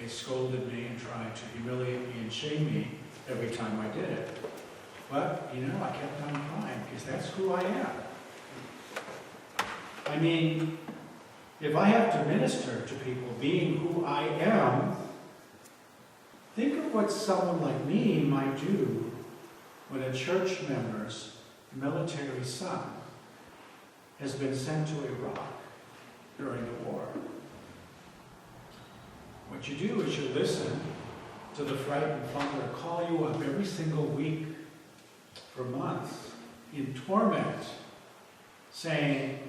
They scolded me and tried to humiliate me and shame me every time I did it. But, I kept on trying because that's who I am. I mean, if I have to minister to people being who I am, think of what someone like me might do when a church member's military son has been sent to Iraq during the war. What you do is you listen to the frightened father call you up every single week for months in torment, saying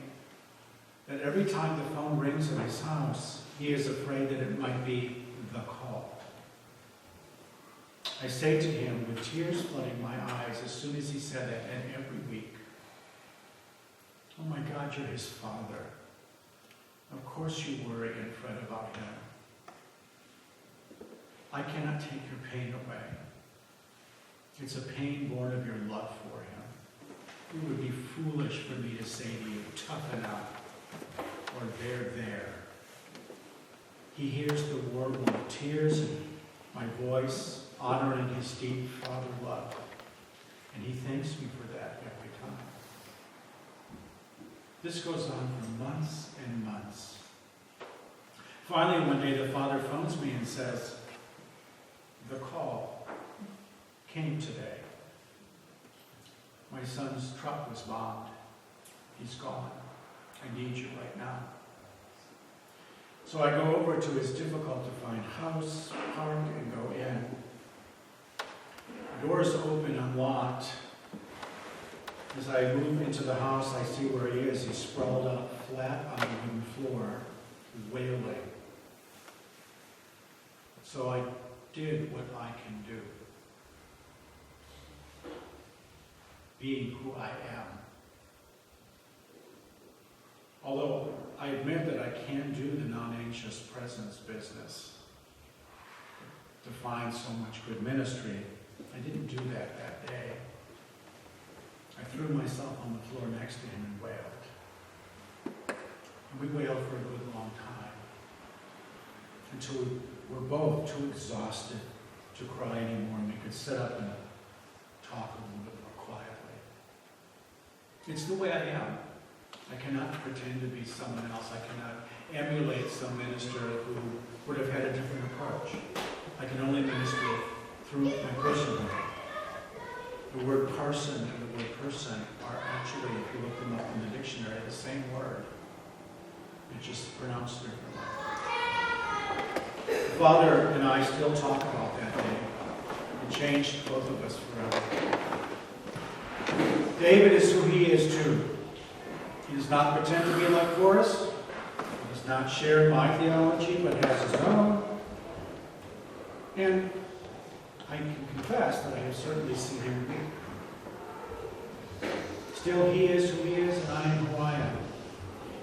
that every time the phone rings in his house, he is afraid that it might be the call. I say to him with tears flooding my eyes as soon as he said that, and every week, "Oh my God, you're his father. Of course you worry and fret about him. I cannot take your pain away. It's a pain born of your love for him. It would be foolish for me to say to you, toughen up, or they're there." He hears the warble of tears in my voice, honoring his deep father love, and he thanks me for that every time. This goes on for months and months. Finally, one day the father phones me and says, "The call came today. My son's truck was bombed. He's gone. I need you right now." So I go over to his difficult-to-find house, park, and go in. Doors open unlocked. As I move into the house, I see where he is. He's sprawled out flat on the wooden floor, wailing. So I did what I can do, being who I am. Although I admit that I can do the non-anxious presence business to find so much good ministry, I didn't do that day. I threw myself on the floor next to him and wailed. And we wailed for a good long time, until we were both too exhausted to cry anymore, and we could sit up and talk a little bit more quietly. It's the way I am. I cannot pretend to be someone else. I cannot emulate some minister who would have had a different approach. I can only minister through my personhood. The word parson and the word person are actually, if you look them up in the dictionary, the same word. It's just pronounced differently. Father and I still talk about that day. It changed both of us forever. David is who he is too. He does not pretend to be like Forrest. He does not share my theology, but has his own. And I can confess that I have certainly seen him weak. Still, he is who he is, and I am who I am.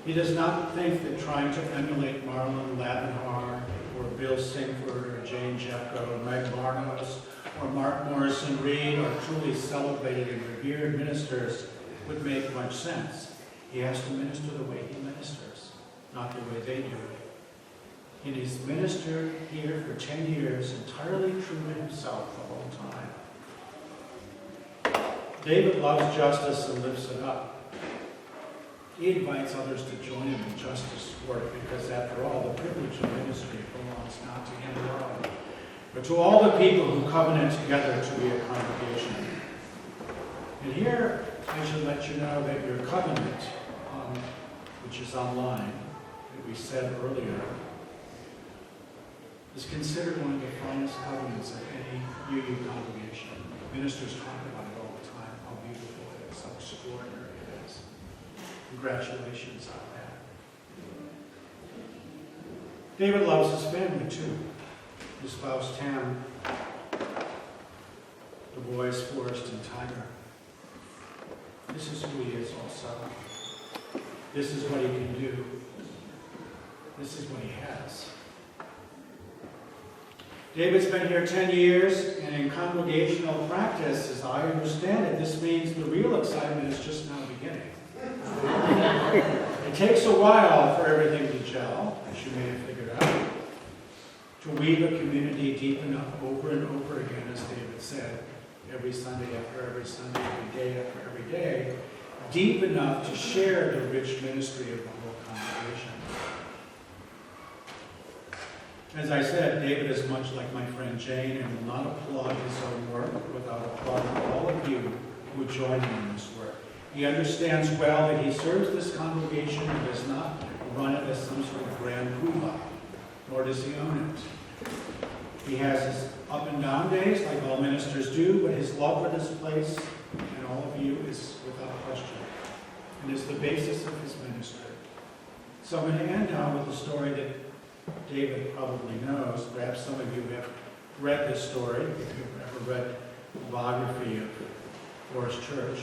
He does not think that trying to emulate Marlon Lavenhar, or Bill Singford, or Jane Jeffco, or Meg Barnos, or Mark Morrison Reed, or truly celebrated and revered ministers would make much sense. He has to minister the way he ministers, not the way they do it. And he's ministered here for 10 years, entirely true to himself the whole time. David loves justice and lifts it up. He invites others to join him in justice work because, after all, the privilege of ministry belongs not to him alone, but to all the people who covenant together to be a congregation. And here, I should let you know that your covenant, which is online, that we said earlier, is considered one of the finest covenants of any UU congregation. Ministers talk about it all the time, how beautiful it is, how extraordinary it is. Congratulations on that. David loves his family too. His spouse Tam, the boys Forrest and Tiger. This is who he is also. This is what he can do. This is what he has. David's been here 10 years, and in congregational practice, as I understand it, this means the real excitement is just now beginning. It takes a while for everything to gel, as you may have figured out. To weave a community deep enough over and over again, as David said, every Sunday after every Sunday, every day after every day, deep enough to share the rich ministry of the whole congregation. As I said, David is much like my friend Jane and will not applaud his own work without applauding all of you who join him in this work. He understands well that he serves this congregation and does not run it as some sort of grand poobah, nor does he own it. He has his up and down days, like all ministers do, but his love for this place and all of you is without question, and is the basis of his ministry. So I'm going to end now with a story that David probably knows. Perhaps some of you have read this story, if you've ever read the biography of Forest Church.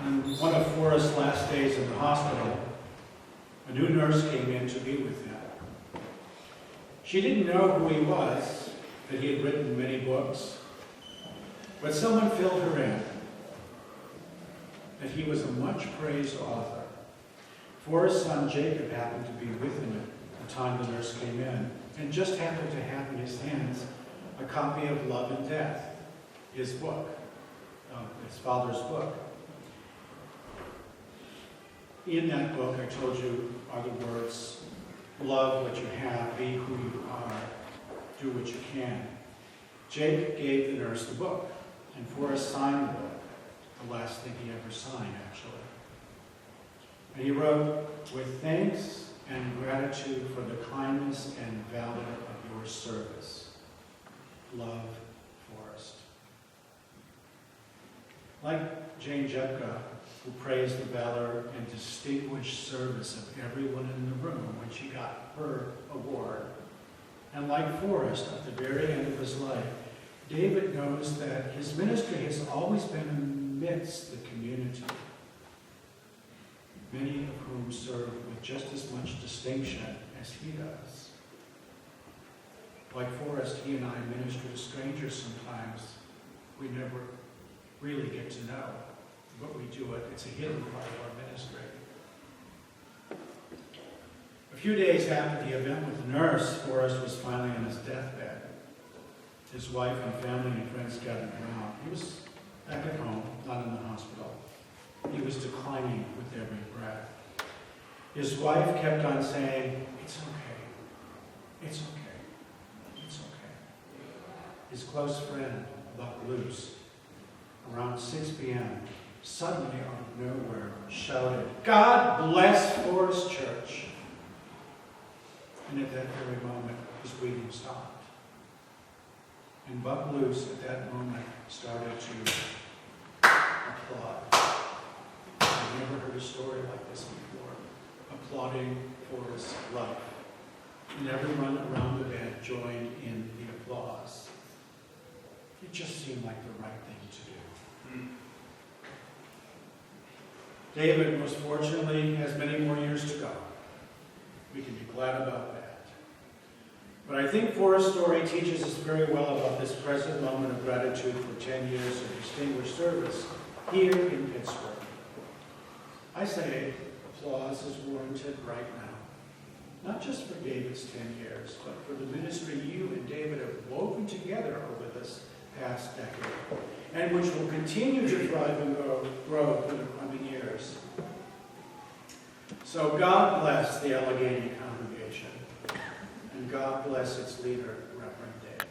On one of Forrest's last days in the hospital, a new nurse came in to be with him. She didn't know who he was, that he had written many books, but someone filled her in, that he was a much praised author. Forrest's son Jacob happened to be with him at the time the nurse came in, and just happened to have in his hands a copy of Love and Death, his book, his father's book. In that book, I told you, are the words, love what you have, be who you are, do what you can. Jake gave the nurse the book, and Forrest signed the book, the last thing he ever signed, actually. And he wrote, with thanks and gratitude for the kindness and valor of your service. Love, Forrest. Like Jane Jepka, who praised the valor and distinguished service of everyone in the room when she got her award. And like Forrest, at the very end of his life, David knows that his ministry has always been amidst the community, many of whom serve with just as much distinction as he does. Like Forrest, he and I minister to strangers sometimes we never really get to know. But we do it. It's a hidden part of our ministry. A few days after the event with the nurse, Forrest was finally on his deathbed. His wife and family and friends gathered around. He was back at home, not in the hospital. He was declining with every breath. His wife kept on saying, it's okay. It's okay. It's okay. His close friend, Buck Luce, around 6 p.m., suddenly out of nowhere shouted, God bless Forest Church. And at that very moment, his breathing stopped. And Buck Luce at that moment started to applaud. I've never heard a story like this before. Applauding Forest's life. And everyone around the bed joined in the applause. It just seemed like the right thing to do. David, most fortunately, has many more years to go. We can be glad about that. But I think Forrest's story teaches us very well about this present moment of gratitude for 10 years of distinguished service here in Pittsburgh. I say applause is warranted right now. Not just for David's 10 years, but for the ministry you and David have woven together over this past decade, and which will continue to thrive and grow for the coming years. So God bless the Allegheny congregation, and God bless its leader, Reverend Dave.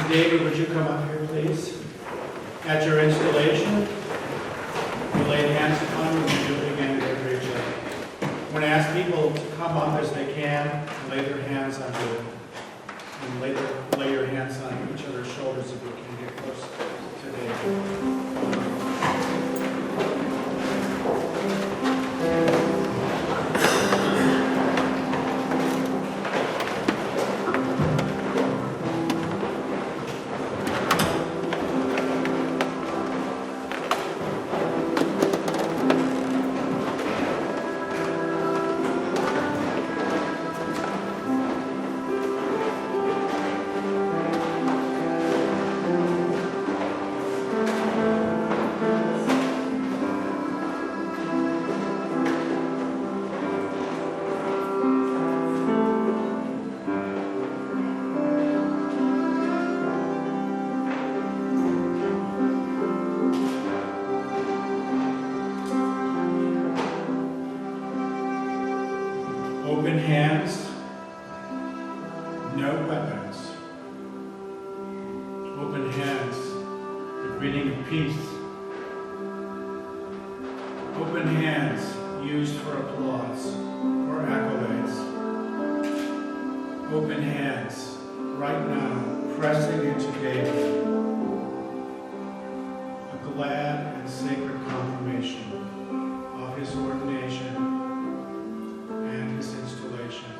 David, would you come up here, please? At your installation, you lay hands upon you and do it again with every other. I'm going to ask people to come up as they can and lay their hands on you. And lay your hands on each other's shoulders if you can get close to David. no weapons. Open hands, the greeting of peace. Open hands used for applause or accolades. Open hands right now, pressing into David. A glad and sacred confirmation of his ordination and his installation.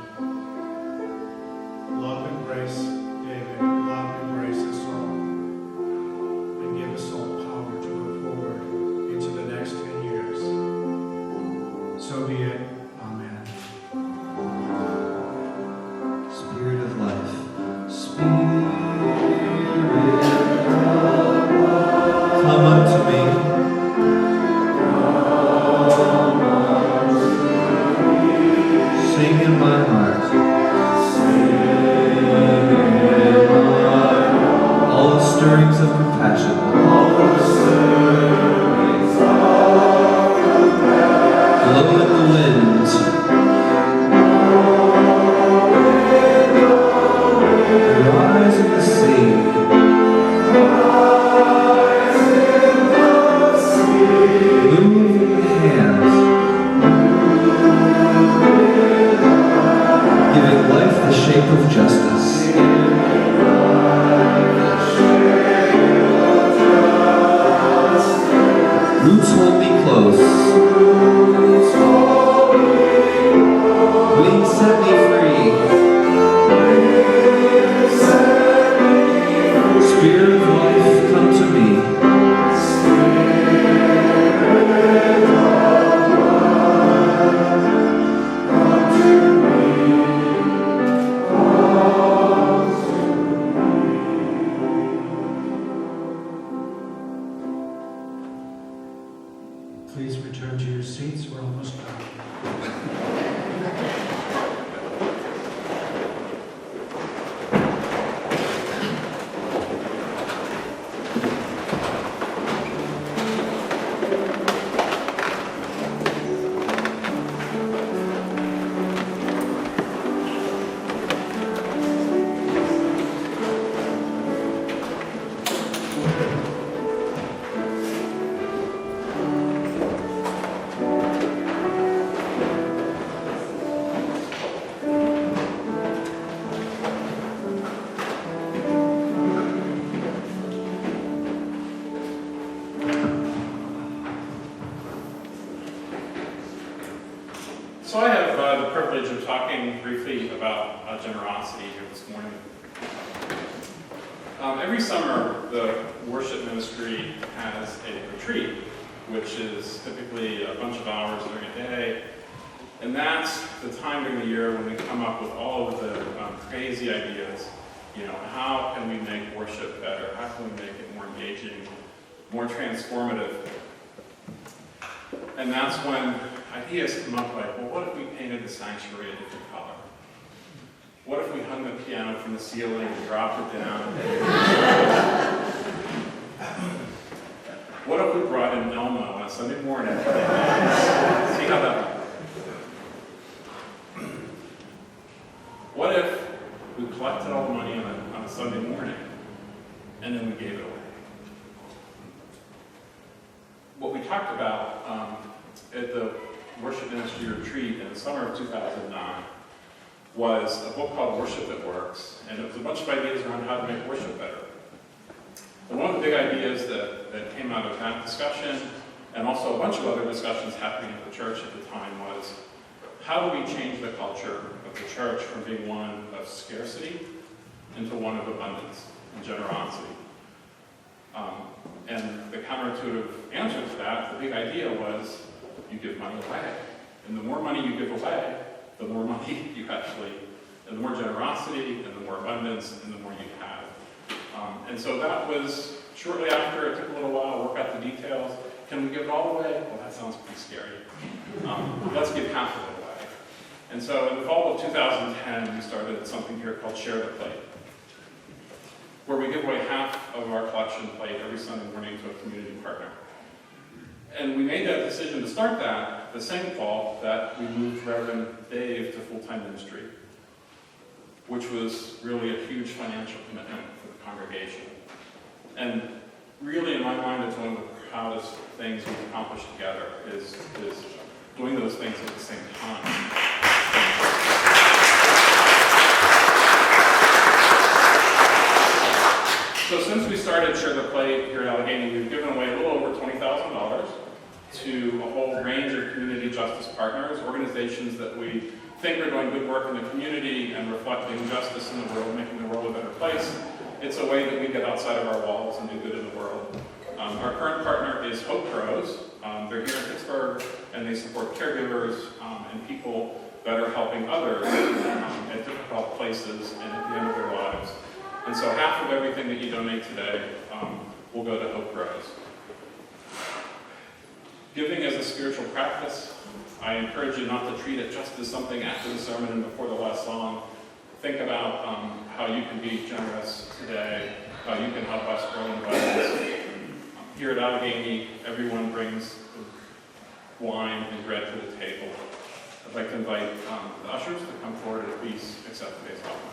Love and grace, David, love and grace us all, and give us all power to go forward into the next 10 years. So be it. Amen. Spirit of life, Spirit, come unto me. Sing in my heart. All the stirrings of compassion. Blow in the wind. Rise in the sea. Move in the hands. Giving life the shape of justice. Roots hold me close. Wings set me free. Spirit of life, come to me. Please return to your seats. We're almost done. So I have the privilege of talking briefly about generosity here this morning. Every summer, the worship ministry has a retreat, which is typically a bunch of hours during a day. And that's the time during the year when we come up with all of the crazy ideas. You know, how can we make worship better? How can we make it more engaging, more transformative? And that's when ideas come up like, well, what if we painted the sanctuary a different color? What if we hung the piano from the ceiling and dropped it down? What if we brought in Elmo on a Sunday morning? See how that went. What if we collected all the money on a Sunday morning and then we gave it away? What we talked about at the worship ministry retreat in the summer of 2009 was a book called Worship That Works, and it was a bunch of ideas around how to make worship better. And one of the big ideas that came out of that discussion, and also a bunch of other discussions happening at the church at the time, was how do we change the culture of the church from being one of scarcity into one of abundance and generosity? And the counterintuitive answer to that, the big idea was you give money away. And the more money you give away, the more money you actually, and the more generosity, and the more abundance, and the more you have. And so that was shortly after. It took a little while to work out the details. Can we give it all away? Well, that sounds pretty scary. Let's give half of it away. And so in the fall of 2010, we started something here called Share the Plate, where we give away half of our collection plate every Sunday morning to a community partner. And we made that decision to start that the same fall that we moved Reverend Dave to full-time ministry, which was really a huge financial commitment for the congregation. And really, in my mind, it's one of the proudest things we've accomplished together is doing those things at the same time. So since we started Share the Plate here at Allegheny, we've given away a little over $20,000 to a whole range of community justice partners, organizations that we think are doing good work in the community and reflecting justice in the world, making the world a better place. It's a way that we get outside of our walls and do good in the world. Our current partner is Hope Pros. They're here in Pittsburgh, and they support caregivers and people that are helping others at difficult places and at the end of their lives. And so half of everything that you donate today will go to Hope Pros. Giving as a spiritual practice, I encourage you not to treat it just as something after the sermon and before the last song. Think about how you can be generous today, how you can help us grow in violence. Here at Allegheny, everyone brings wine and bread to the table. I'd like to invite the ushers to come forward and please accept today's offering.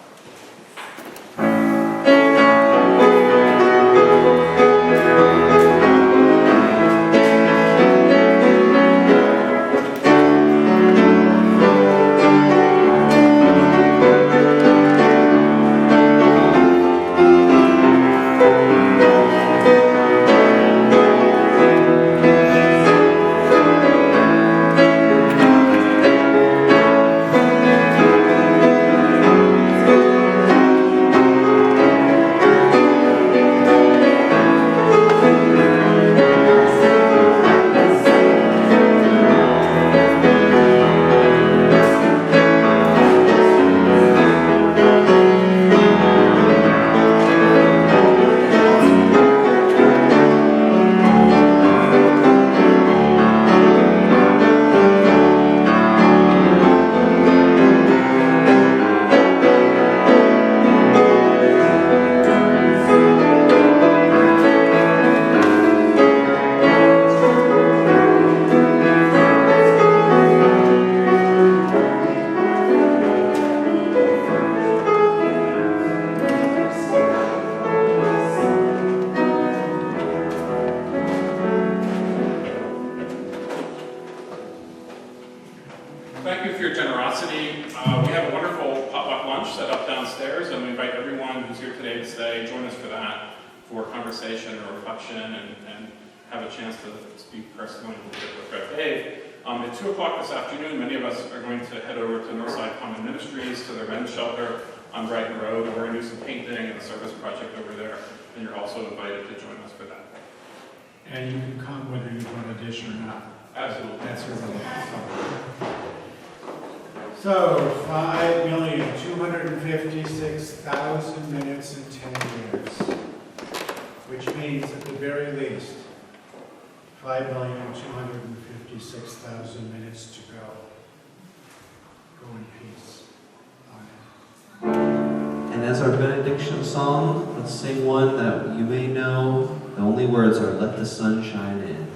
Thank you for your generosity. We have a wonderful potluck lunch set up downstairs, and we invite everyone who's here today to stay. Join us for that, for conversation or reflection, and have a chance to speak personally a little bit with Rev. Dave. At 2 o'clock this afternoon, many of us are going to head over to Northside Common Ministries, to their men's shelter on Brighton Road, and we're going to do some painting and a service project over there, and you're also invited to join us for that. And you can come whether you want a dish or not. Absolutely. That's irrelevant. So, 5,256,000 minutes in 10 years, which means at the very least, 5,256,000 minutes to go. Go in peace. Amen. And as our benediction song, let's sing one that you may know. The only words are, "Let the sun shine in."